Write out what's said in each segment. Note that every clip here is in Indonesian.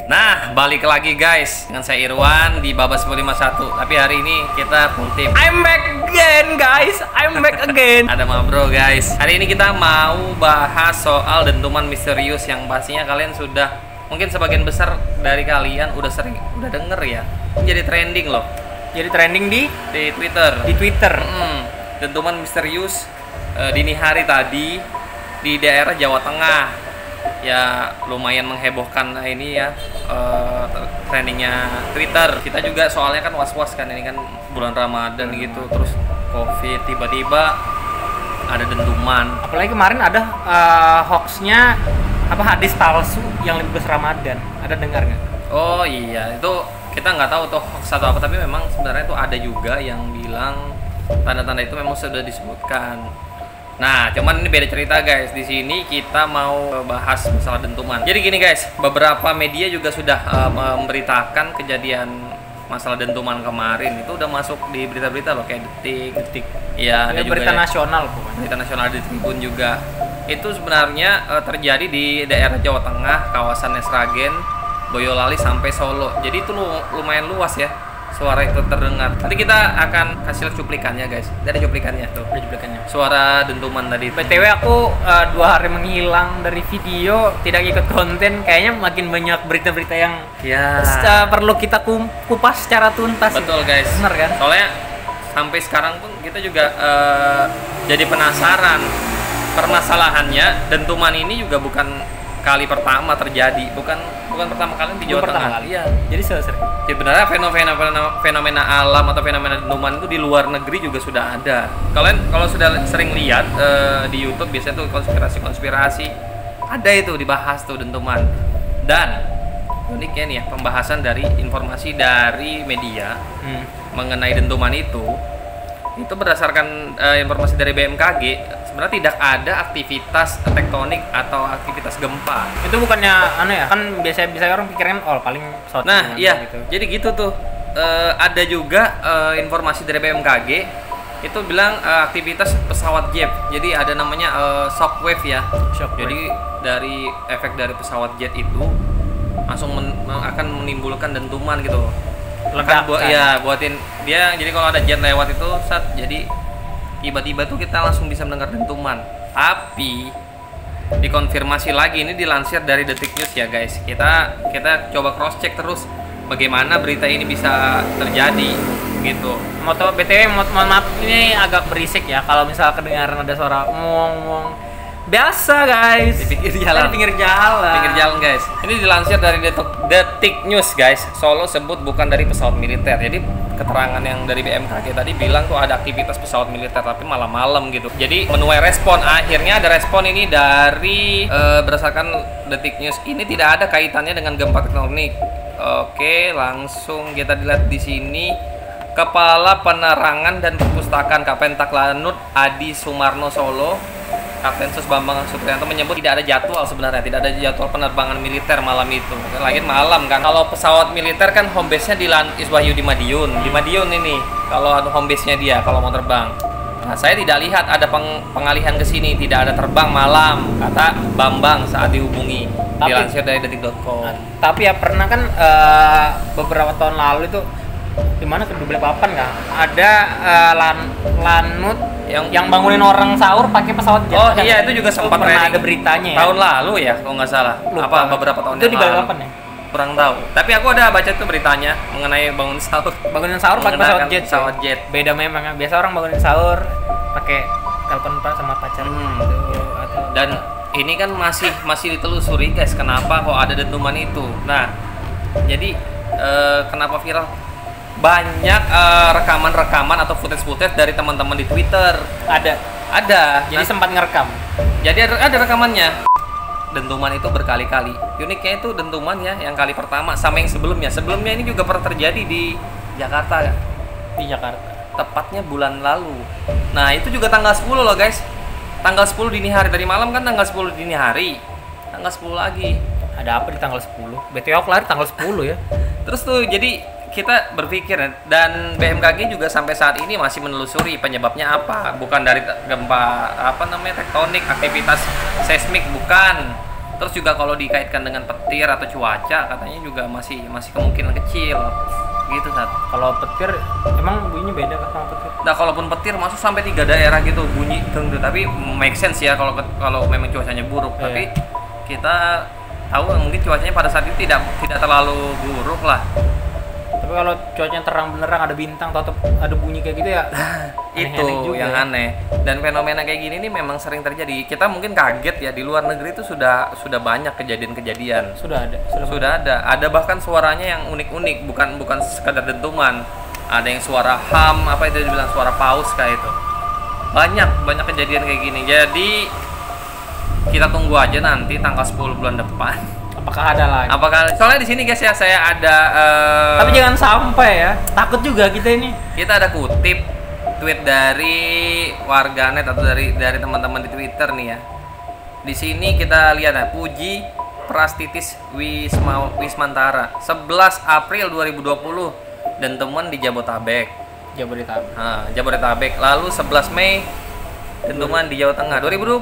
Nah, balik lagi guys dengan saya Irwan di Babas 51. Tapi hari ini kita full team. I'm back again guys, I'm back again. Ada Ma Bro guys. Hari ini kita mau bahas soal dentuman misterius yang pastinya kalian sudah, mungkin sebagian besar dari kalian udah denger ya. Ini jadi trending loh. Jadi trending di Twitter. Dentuman misterius dini hari tadi di daerah Jawa Tengah. Ya lumayan menghebohkan ini ya, trendingnya Twitter. Kita juga soalnya kan was-was kan, ini kan bulan Ramadan gitu, terus Covid tiba-tiba ada dentuman. Apalagi kemarin ada hoaxnya hadis palsu yang 15 Ramadan. Ada dengar nggak? Oh iya, itu kita nggak tahu tuh hoax atau apa, tapi memang sebenarnya itu ada juga yang bilang tanda-tanda itu memang sudah disebutkan. Nah, cuman ini beda cerita guys. Di sini kita mau bahas masalah dentuman. Jadi gini guys, beberapa media juga sudah memberitakan kejadian masalah dentuman kemarin. Itu udah masuk di berita-berita loh, kayak Detik. Iya, ada juga berita nasional pokoknya. Berita nasional di Tribun juga. Itu sebenarnya terjadi di daerah Jawa Tengah, kawasan Sragen, Boyolali sampai Solo. Jadi itu lumayan luas ya. Suara itu terdengar. Nanti kita akan kasih cuplikannya guys. Ada cuplikannya tuh. Ada cuplikannya. Suara dentuman tadi. BTW aku 2 hari menghilang dari video, tidak ikut konten. Kayaknya makin banyak berita-berita yang perlu kita kupas secara tuntas. Betul guys. Bener kan? Soalnya sampai sekarang pun kita juga jadi penasaran. Permasalahannya dentuman ini juga bukan kali pertama terjadi, bukan pertama kali di Jawa Tengah. Iya. Jadi sering. Sebenarnya fenomena alam atau fenomena dentuman itu di luar negeri juga sudah ada. Kalian kalau sudah sering lihat di YouTube biasanya tuh konspirasi ada itu dibahas tuh dentuman. Dan uniknya nih ya, pembahasan dari informasi dari media mengenai dentuman itu berdasarkan informasi dari BMKG. Sebenarnya tidak ada aktivitas tektonik atau aktivitas gempa. Itu bukannya kan biasa orang pikirin paling pesawat. Nah iya gitu. Jadi gitu tuh, ada juga informasi dari BMKG itu bilang aktivitas pesawat jet. Jadi ada namanya shockwave ya. Jadi dari efek dari pesawat jet itu langsung akan menimbulkan dentuman gitu. Ledakan. Buatin dia. Jadi kalau ada jet lewat itu jadi tiba-tiba tuh kita langsung bisa mendengar dentuman. Tapi dikonfirmasi lagi, ini dilansir dari Detik News ya guys. Kita coba cross check terus bagaimana berita ini bisa terjadi gitu. Mohon maaf ini agak berisik ya kalau misal kedengaran ada suara ngomong. Biasa guys. Di pinggir jalan. Pinggir jalan guys. Ini dilansir dari Detik News guys. Solo sebut bukan dari pesawat militer. Jadi keterangan yang dari BMKG tadi bilang tuh ada aktivitas pesawat militer tapi malam-malam gitu. Jadi menuai respon. Akhirnya ada respon ini dari berdasarkan Detik News. Ini tidak ada kaitannya dengan gempa tektonik. Oke, langsung kita lihat di sini. Kepala Penerangan dan Perpustakaan Kapentak Lanut Adi Sumarno Solo, Kapten Sus Bambang Supriyanto menyebut tidak ada jadwal sebenarnya, tidak ada jadwal penerbangan militer malam itu. Lagi malam kan. Kalau pesawat militer kan home base-nya di Iswahyu di Madiun. Di Madiun ini kalau home base-nya dia kalau mau terbang. Nah, saya tidak lihat ada pengalihan ke sini, tidak ada terbang malam, kata Bambang saat dihubungi. Dilansir dari detik.com. Tapi ya pernah kan beberapa tahun lalu itu di mana kedua papan nggak ada Lanut yang bangunin orang sahur pakai pesawat jet. Oh iya, itu juga sempat pernah ada beritanya ya. Tahun lalu ya kalau nggak salah. Lupa. Beberapa tahun itu yang di lalu. papan ya? Kurang tahu. Tapi aku ada baca tuh beritanya mengenai bangun sahur. Bangunin sahur pakai pesawat jet. Jet. Beda memang ya. Biasa orang bangunin sahur pakai telepon sama pacar gitu. Dan ini kan masih ditelusuri guys, kenapa kok ada dentuman itu. Nah, jadi kenapa viral? Banyak rekaman atau footage dari teman-teman di Twitter. Ada. Jadi sempat ngerekam. Jadi ada rekamannya. Dentuman itu berkali-kali. Uniknya itu dentuman ya, yang kali pertama sama yang sebelumnya. Sebelumnya ini juga pernah terjadi di Jakarta. Di Jakarta. Tepatnya bulan lalu. Nah, itu juga tanggal 10 loh guys. Tanggal 10 dini hari. Tadi malam kan tanggal 10 dini hari. Tanggal 10 lagi. Ada apa di tanggal 10? BTW aku lahir tanggal 10 ya. Terus tuh jadi kita berpikir, dan BMKG juga sampai saat ini masih menelusuri penyebabnya apa. Bukan dari gempa tektonik, aktivitas seismik, bukan. Terus juga kalau dikaitkan dengan petir atau cuaca katanya juga masih kemungkinan kecil gitu Sat. Kalau petir emang bunyinya beda kah sama petir? Nah, kalaupun petir masuk sampai 3 daerah gitu bunyi deng, tapi make sense ya kalau memang cuacanya buruk. Iya. Tapi kita tahu mungkin cuacanya pada saat itu tidak terlalu buruk lah. Tapi kalau cuacanya terang benerang ada bintang atau ada bunyi kayak gitu ya itu yang aneh. Dan fenomena kayak gini nih memang sering terjadi. Kita mungkin kaget ya, di luar negeri itu sudah banyak kejadian-kejadian. Sudah ada. Ada bahkan suaranya yang unik-unik, bukan sekadar dentuman. Ada yang suara ham, apa itu dibilang suara paus kayak itu. Banyak kejadian kayak gini. Jadi kita tunggu aja nanti tanggal 10 bulan depan. Apakah ada lagi? Soalnya di sini guys ya, saya ada tapi jangan sampai ya. Takut juga kita ini. Kita ada kutip tweet dari warganet atau dari teman-teman di Twitter nih ya. Di sini kita lihat ya, Puji Prastitis Wismantara 11 April 2020 dan teman di Jabodetabek. Jabodetabek. Lalu 11 Mei dentuman di Jawa Tengah 2020.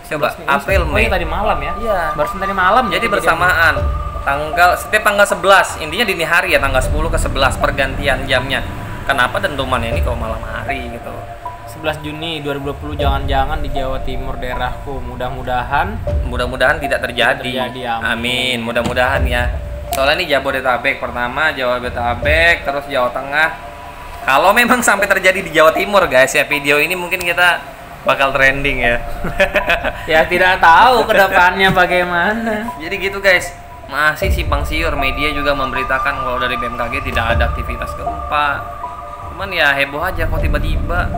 Coba April Mei. Tadi malam ya? Iya. Barusan tadi malam. Jadi bersamaan. Setiap tanggal 11, intinya dini hari ya, tanggal 10 ke 11 pergantian jamnya. Kenapa dentumannya ini kok malam hari gitu? 11 Juni 2020 jangan-jangan di Jawa Timur daerahku. Mudah-mudahan tidak terjadi. Amin. Mudah-mudahan ya. Soalnya ini Jabodetabek pertama, Jabodetabek, terus Jawa Tengah. Kalau memang sampai terjadi di Jawa Timur guys ya, video ini mungkin kita bakal trending ya. Ya tidak tahu kedepannya bagaimana. Jadi gitu guys, masih simpang siur. Media juga memberitakan kalau dari BMKG tidak ada aktivitas gempa. Cuman ya heboh aja kok tiba-tiba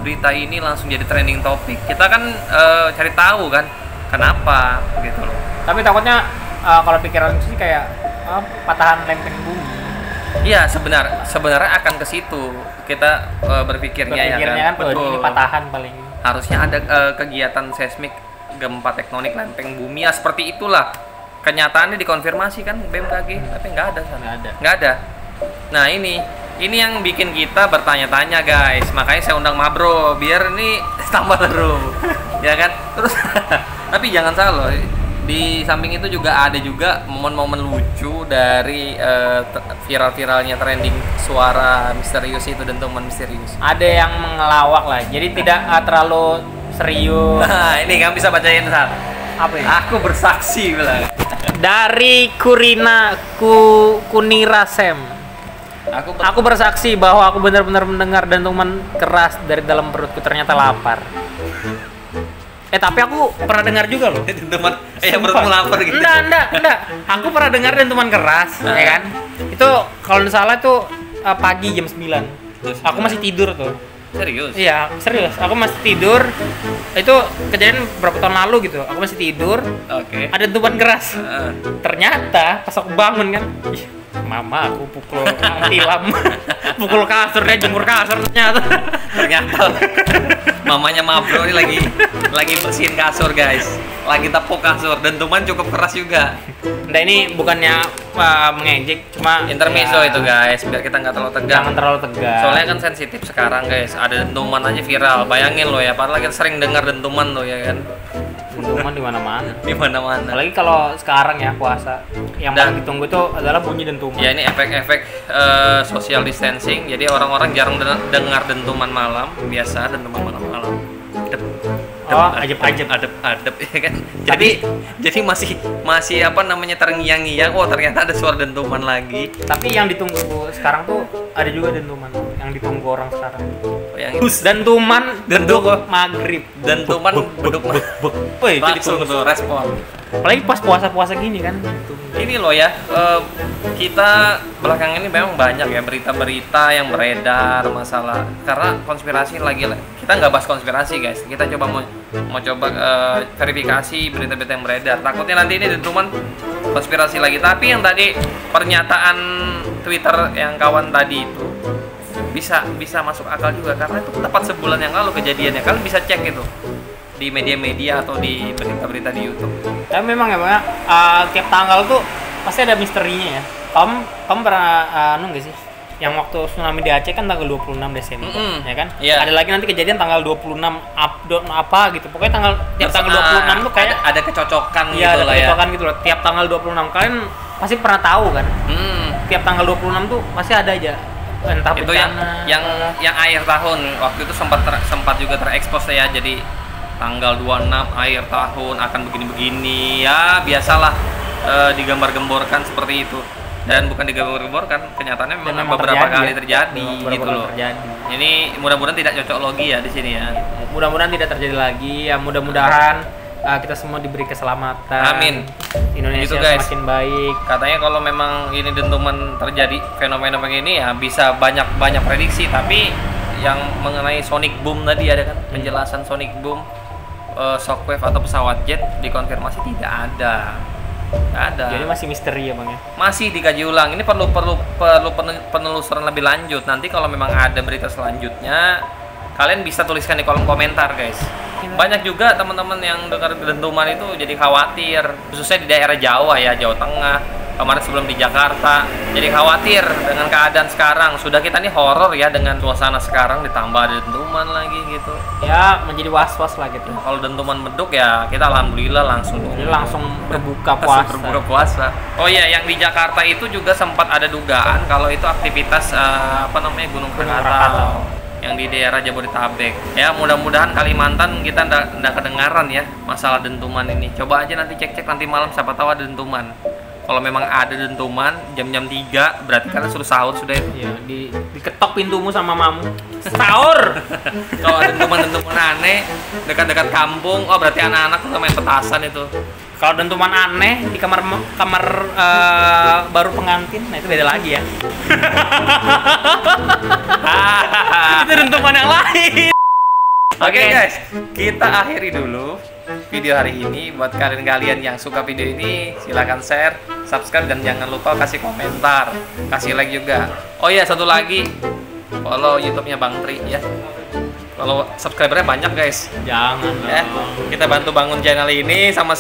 berita ini langsung jadi trending topik. Kita kan cari tahu kan kenapa gitu loh. Tapi takutnya kalau pikiran sih kayak patahan lempeng bumi. Iya, sebenarnya akan ke situ kita berpikirnya ya kan. Betul. Ini patahan paling. Harusnya ada kegiatan seismik gempa tektonik lempeng bumi ya, seperti itulah. Kenyataannya dikonfirmasi kan BMKG, tapi nggak ada sana. Nggak ada. Nah ini yang bikin kita bertanya-tanya guys. Makanya saya undang Mabro biar ini tambah seru, ya kan. Terus tapi jangan salah loh. Di samping itu juga ada momen-momen lucu dari viral-viralnya trending suara misterius itu, dentuman misterius. Ada yang mengelawak lah, jadi tidak terlalu serius. Nah ini kan bisa bacain Sat. Apa ya? Aku bersaksi bilang. Dari Kunira Sem. Aku bersaksi bahwa aku benar-benar mendengar dentuman keras dari dalam perutku, ternyata lapar. Tapi aku pernah dengar juga loh. Dentuman, perutmu lapar gitu. Enggak. Aku pernah dengar dentuman keras, ya kan? Itu kalau nggak salah tuh pagi jam 9. Aku masih tidur tuh. Serius? Iya, serius. Aku masih tidur. Itu kejadian berapa tahun lalu gitu. Aku masih tidur. Oke. Ada dentuman keras. Ternyata pas aku bangun kan, mama aku pukul tilam. Pukul kasur, dia jemur kasur ternyata. Mamanya Mabro ini lagi bersihin kasur guys, lagi tepuk kasur. Dentuman cukup keras juga. Nah ini bukannya mengejek, cuma intermezzo ya, itu guys, biar kita nggak terlalu tegang. Jangan terlalu tegang. Soalnya kan sensitif sekarang guys, ada dentuman aja viral. Bayangin lo ya, padahal kita sering dengar dentuman lo ya kan. Dentuman di mana-mana. Di mana-mana. Apalagi kalau sekarang ya puasa, yang paling ditunggu itu adalah bunyi dentuman. Ya ini efek-efek social distancing. Jadi orang-orang jarang dengar dentuman malam, biasa dentuman malam-malam. Adep ya kan. Jadi masih apa namanya, terngiang-ngiang. Oh ternyata ada suara dentuman lagi. Tapi yang ditunggu sekarang tuh ada juga dentuman yang ditunggu orang sekarang. Dentuman beduk maghrib. Dentuman beduk. Woi, itu ditunggu tuh respon. Apalagi pas puasa-puasa gini kan. Ini loh ya, kita belakangan ini memang banyak ya berita-berita yang beredar masalah, karena konspirasi lagi. Kita nggak bahas konspirasi guys, kita coba mau coba verifikasi berita-berita yang beredar. Takutnya nanti ini dentuman konspirasi lagi. Tapi yang tadi pernyataan Twitter yang kawan tadi itu bisa masuk akal juga, karena itu tepat sebulan yang lalu kejadiannya. Kalian bisa cek itu di media-media atau di berita-berita di YouTube. Tapi memang ya Bang, tiap tanggal tuh pasti ada misterinya ya. Kamu pernah nggak sih? yang waktu tsunami di Aceh kan tanggal 26 Desember, ya kan? Iya. Ada lagi nanti kejadian tanggal 26 apa gitu. Pokoknya tiap tanggal 26 tuh kayak ada kecocokan iya, gitu ada lah ya. kecocokan gitu loh. Tiap tanggal 26 kalian pasti pernah tahu kan? Tiap tanggal 26 tuh pasti ada aja entah Itu bencana. yang akhir tahun waktu itu sempat juga terekspos ya. Jadi tanggal 26 akhir tahun akan begini-begini ya, biasalah digambar-gemborkan seperti itu. Dan bukan digambar-gemborkan, kenyataannya memang beberapa kali terjadi gitu loh. Ini mudah-mudahan tidak cocok logi ya di sini ya. Mudah-mudahan tidak terjadi lagi ya, mudah-mudahan kita semua diberi keselamatan. Amin. Indonesia Gitu, guys. semakin baik. Katanya kalau memang ini dentuman terjadi fenomena begini ya bisa banyak prediksi, tapi yang mengenai sonic boom tadi ada kan penjelasan sonic boom, shockwave atau pesawat jet dikonfirmasi tidak ada. Nggak ada. Jadi masih misteri ya bang ya. Masih dikaji ulang. Ini perlu penelusuran lebih lanjut. Nanti kalau memang ada berita selanjutnya, kalian bisa tuliskan di kolom komentar guys. Banyak juga teman-teman yang dengar dentuman itu jadi khawatir, khususnya di daerah Jawa ya, Jawa Tengah. Kemarin sebelum di Jakarta, jadi khawatir dengan keadaan sekarang. Sudah kita nih horor ya dengan suasana sekarang, ditambah ada dentuman lagi gitu. Ya menjadi was-was lah gitu. Kalau dentuman meduk ya kita alhamdulillah langsung berbuka puasa. Berbuka puasa. Oh iya, yang di Jakarta itu juga sempat ada dugaan kalau itu aktivitas Gunung Krakatau yang di daerah Jabodetabek. Ya mudah-mudahan Kalimantan kita ndak kedengaran ya masalah dentuman ini. Coba aja nanti cek-cek nanti malam, siapa tahu ada dentuman. Kalau memang ada dentuman jam-jam 3 berarti kalian suruh sahur sudah itu. Iya, diketok pintumu sama mamu. Sahur. Kalau ada dentuman aneh dekat-dekat kampung, oh berarti anak-anak tuh main petasan itu. Kalau dentuman aneh di kamar baru pengantin, nah itu beda lagi ya. Itu dentuman yang lain. Oke guys, kita akhiri dulu video hari ini. Buat kalian-kalian yang suka video ini, silahkan share, subscribe, dan jangan lupa kasih komentar, kasih like juga. Oh iya, satu lagi, follow YouTube-nya Bang Tri ya. Kalau subscribernya banyak guys. Jangan ya. Kita bantu bangun channel ini sama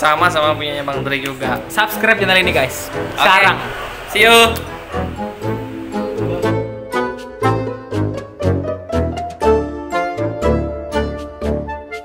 punyanya Bang Tri juga. Subscribe channel ini guys. Sekarang. See you.